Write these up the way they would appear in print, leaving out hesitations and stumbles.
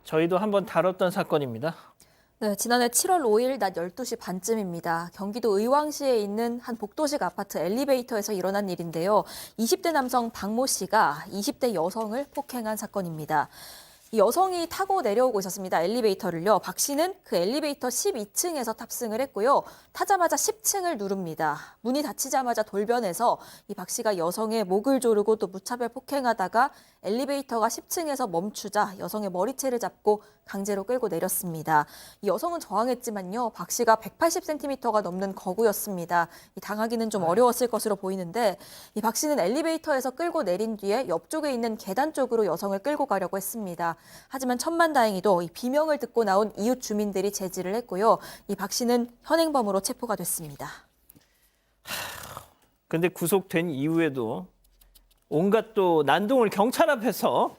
저희도 한번 다뤘던 사건입니다. 네, 지난해 7월 5일 낮 12시 반쯤입니다. 경기도 의왕시에 있는 한 복도식 아파트 엘리베이터에서 일어난 일인데요. 20대 남성 박모 씨가 20대 여성을 폭행한 사건입니다. 이 여성이 타고 내려오고 있었습니다. 엘리베이터를요. 박 씨는 그 엘리베이터 12층에서 탑승을 했고요. 타자마자 10층을 누릅니다. 문이 닫히자마자 돌변해서 이 박 씨가 여성의 목을 조르고 또 무차별 폭행하다가 엘리베이터가 10층에서 멈추자 여성의 머리채를 잡고 강제로 끌고 내렸습니다. 이 여성은 저항했지만요. 박 씨가 180cm가 넘는 거구였습니다. 이 당하기는 좀 어려웠을 것으로 보이는데 이 박 씨는 엘리베이터에서 끌고 내린 뒤에 옆쪽에 있는 계단 쪽으로 여성을 끌고 가려고 했습니다. 하지만 천만다행히도 이 비명을 듣고 나온 이웃 주민들이 제지를 했고요. 이 박 씨는 현행범으로 체포가 됐습니다. 근데 구속된 이후에도 온갖 또 난동을 경찰 앞에서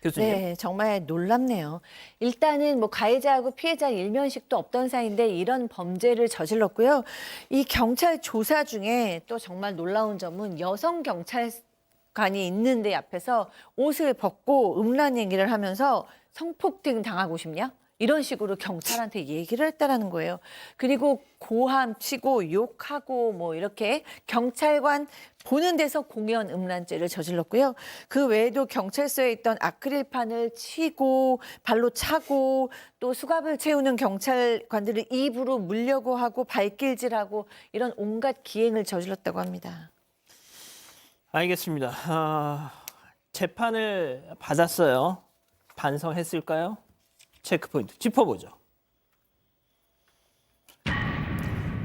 교수님. 네, 정말 놀랍네요. 일단은 뭐 가해자하고 피해자 일면식도 없던 사이인데 이런 범죄를 저질렀고요. 이 경찰 조사 중에 또 정말 놀라운 점은 여성 경찰관이 있는데 앞에서 옷을 벗고 음란 얘기를 하면서 성폭행 당하고 싶냐? 이런 식으로 경찰한테 얘기를 했다라는 거예요. 그리고 고함 치고 욕하고 뭐 이렇게 경찰관 보는 데서 공연 음란죄를 저질렀고요. 그 외에도 경찰서에 있던 아크릴판을 치고 발로 차고 또 수갑을 채우는 경찰관들을 입으로 물려고 하고 발길질하고 이런 온갖 기행을 저질렀다고 합니다. 알겠습니다. 재판을 받았어요. 반성했을까요? 체크포인트 짚어보죠.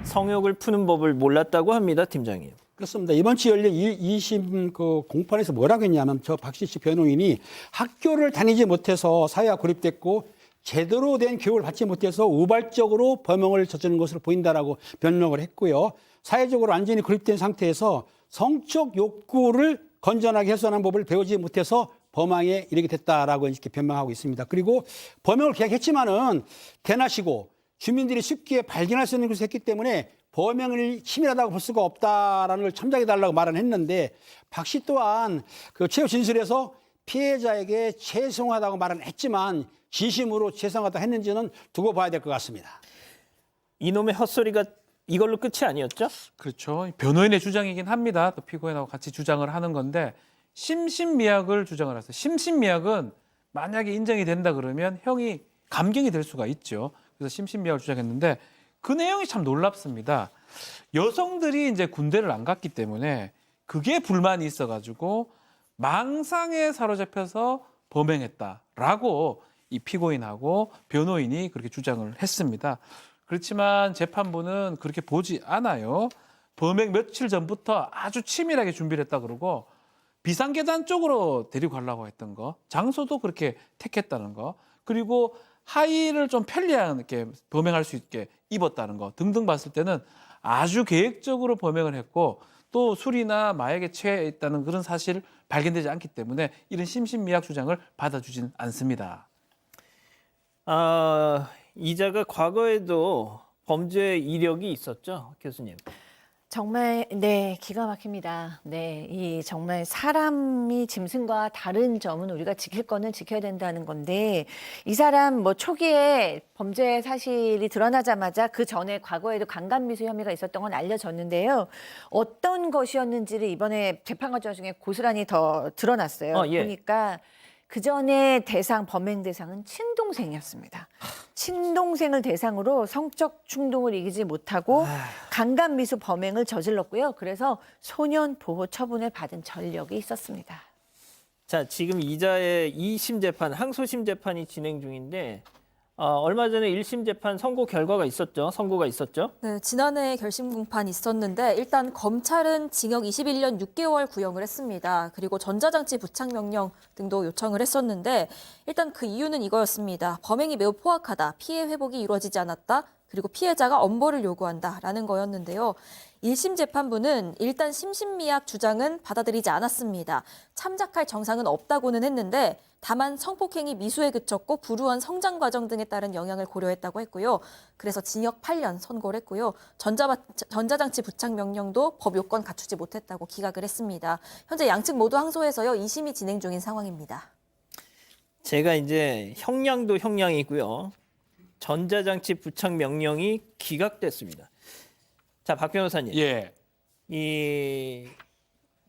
성욕을 푸는 법을 몰랐다고 합니다, 팀장님. 그렇습니다. 이번 주 열린 2심 공판에서 뭐라고 했냐면 저 박씨 변호인이 학교를 다니지 못해서 사회와 고립됐고 제대로 된 교육을 받지 못해서 우발적으로 범행을 저지른 것으로 보인다라고 변명을 했고요. 사회적으로 완전히 고립된 상태에서 성적 욕구를 건전하게 해소하는 법을 배우지 못해서 범행에 이르게 됐다라고 이렇게 변명하고 있습니다. 그리고 범행을 계획했지만은 대낮이고 주민들이 쉽게 발견할 수 있는 것을 했기 때문에 범행을 치밀하다고 볼 수가 없다라는 걸 첨삭해달라고 말은 했는데 박 씨 또한 그 최후 진술에서 피해자에게 죄송하다고 말은 했지만 진심으로 죄송하다고 했는지는 두고 봐야 될 것 같습니다. 이놈의 헛소리가 이걸로 끝이 아니었죠? 그렇죠. 변호인의 주장이긴 합니다. 또 피고인하고 같이 주장을 하는 건데 심신미약을 주장을 했어요. 심신미약은 만약에 인정이 된다 그러면 형이 감경이 될 수가 있죠. 그래서 심신미약을 주장했는데 그 내용이 참 놀랍습니다. 여성들이 이제 군대를 안 갔기 때문에 그게 불만이 있어가지고 망상에 사로잡혀서 범행했다라고 이 피고인하고 변호인이 그렇게 주장을 했습니다. 그렇지만 재판부는 그렇게 보지 않아요. 범행 며칠 전부터 아주 치밀하게 준비를 했다 그러고 비상계단 쪽으로 데리고 가려고 했던 거, 장소도 그렇게 택했다는 거, 그리고 하의를 좀 편리하게 범행할 수 있게 입었다는 거 등등 봤을 때는 아주 계획적으로 범행을 했고 또 술이나 마약에 취해 있다는 그런 사실 발견되지 않기 때문에 이런 심신미약 주장을 받아주진 않습니다. 이자가 과거에도 범죄 이력이 있었죠, 교수님? 정말 네, 기가 막힙니다. 네, 이 정말 사람이 짐승과 다른 점은 우리가 지킬 거는 지켜야 된다는 건데 이 사람 뭐 초기에 범죄 사실이 드러나자마자 그 전에 과거에도 강간미수 혐의가 있었던 건 알려졌는데요. 어떤 것이었는지를 이번에 재판 과정 중에 고스란히 더 드러났어요. 예. 보니까 그 전에 범행 대상은 친동생이었습니다. 친동생을 대상으로 성적 충동을 이기지 못하고 강간미수 범행을 저질렀고요. 그래서 소년 보호 처분을 받은 전력이 있었습니다. 자, 지금 이자의 2심 재판, 항소심 재판이 진행 중인데 얼마 전에 1심 재판 선고 결과가 있었죠? 선고가 있었죠? 네, 지난해 결심 공판이 있었는데 일단 검찰은 징역 21년 6개월 구형을 했습니다. 그리고 전자장치 부착 명령 등도 요청을 했었는데 일단 그 이유는 이거였습니다. 범행이 매우 포악하다, 피해 회복이 이루어지지 않았다, 그리고 피해자가 엄벌을 요구한다라는 거였는데요. 1심 재판부는 일단 심신미약 주장은 받아들이지 않았습니다. 참작할 정상은 없다고는 했는데 다만 성폭행이 미수에 그쳤고 불우한 성장 과정 등에 따른 영향을 고려했다고 했고요. 그래서 징역 8년 선고를 했고요. 전자장치 부착 명령도 법 요건 갖추지 못했다고 기각을 했습니다. 현재 양측 모두 항소해서요. 2심이 진행 중인 상황입니다. 제가 이제 형량도 형량이고요. 전자장치 부착 명령이 기각됐습니다. 자, 박 변호사님. 예. 이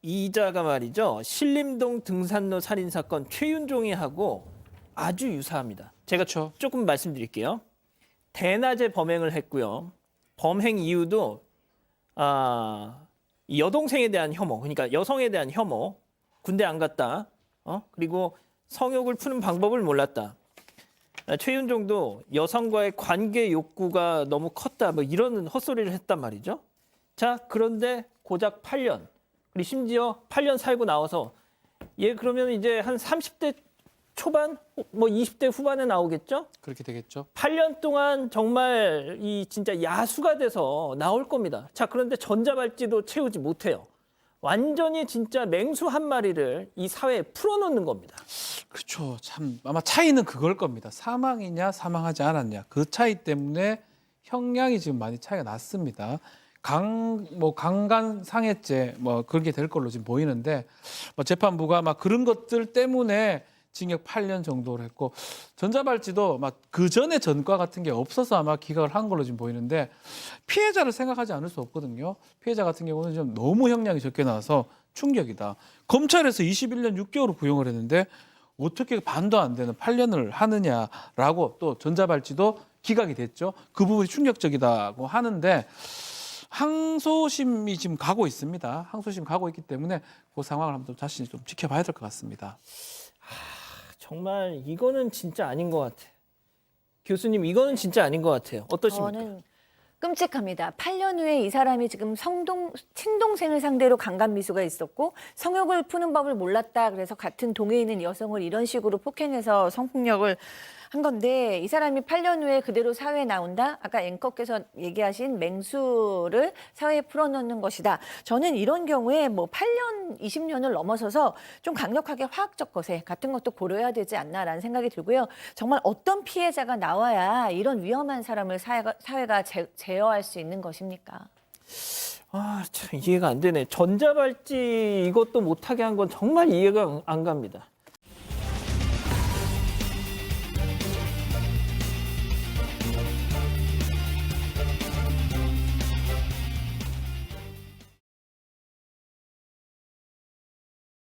이자가 말이죠. 신림동 등산로 살인 사건 최윤종이하고 아주 유사합니다. 제가 그렇죠. 조금 말씀드릴게요. 대낮에 범행을 했고요. 범행 이유도 이 여동생에 대한 혐오, 그러니까 여성에 대한 혐오, 군대 안 갔다, 그리고 성욕을 푸는 방법을 몰랐다. 최윤종도 여성과의 관계 욕구가 너무 컸다, 뭐 이런 헛소리를 했단 말이죠. 자, 그런데 고작 8년, 그리고 심지어 8년 살고 나와서 얘 그러면 이제 한 30대 초반, 뭐 20대 후반에 나오겠죠? 그렇게 되겠죠. 8년 동안 정말 이 진짜 야수가 돼서 나올 겁니다. 자, 그런데 전자발찌도 채우지 못해요. 완전히 진짜 맹수 한 마리를 이 사회에 풀어놓는 겁니다. 그렇죠. 참 아마 차이는 그걸 겁니다. 사망이냐 사망하지 않았냐 그 차이 때문에 형량이 지금 많이 차이가 났습니다. 강간 상해죄 뭐 그렇게 될 걸로 지금 보이는데 뭐 재판부가 막 그런 것들 때문에 징역 8년 정도를 했고 전자발찌도 막 그 전에 전과 같은 게 없어서 아마 기각을 한 걸로 지금 보이는데 피해자를 생각하지 않을 수 없거든요. 피해자 같은 경우는 좀 너무 형량이 적게 나와서 충격이다. 검찰에서 21년 6개월을 구형을 했는데 어떻게 반도 안 되는 8년을 하느냐라고 또 전자발찌도 기각이 됐죠. 그 부분이 충격적이다고 하는데 항소심이 지금 가고 있습니다. 항소심 가고 있기 때문에 그 상황을 한번 자신이 좀 지켜봐야 될 것 같습니다. 정말 이거는 진짜 아닌 것 같아요. 교수님, 이거는 진짜 아닌 것 같아요. 어떠십니까? 저는 끔찍합니다. 8년 후에 이 사람이 지금 친동생을 상대로 강간 미수가 있었고 성욕을 푸는 법을 몰랐다. 그래서 같은 동에 있는 여성을 이런 식으로 폭행해서 성폭력을 한 건데 이 사람이 8년 후에 그대로 사회에 나온다? 아까 앵커께서 얘기하신 맹수를 사회에 풀어넣는 것이다. 저는 이런 경우에 뭐 8년, 20년을 넘어서서 좀 강력하게 화학적 거세 같은 것도 고려해야 되지 않나라는 생각이 들고요. 정말 어떤 피해자가 나와야 이런 위험한 사람을 사회가 제어할 수 있는 것입니까? 참 이해가 안 되네. 전자발찌 이것도 못하게 한 건 정말 이해가 안 갑니다.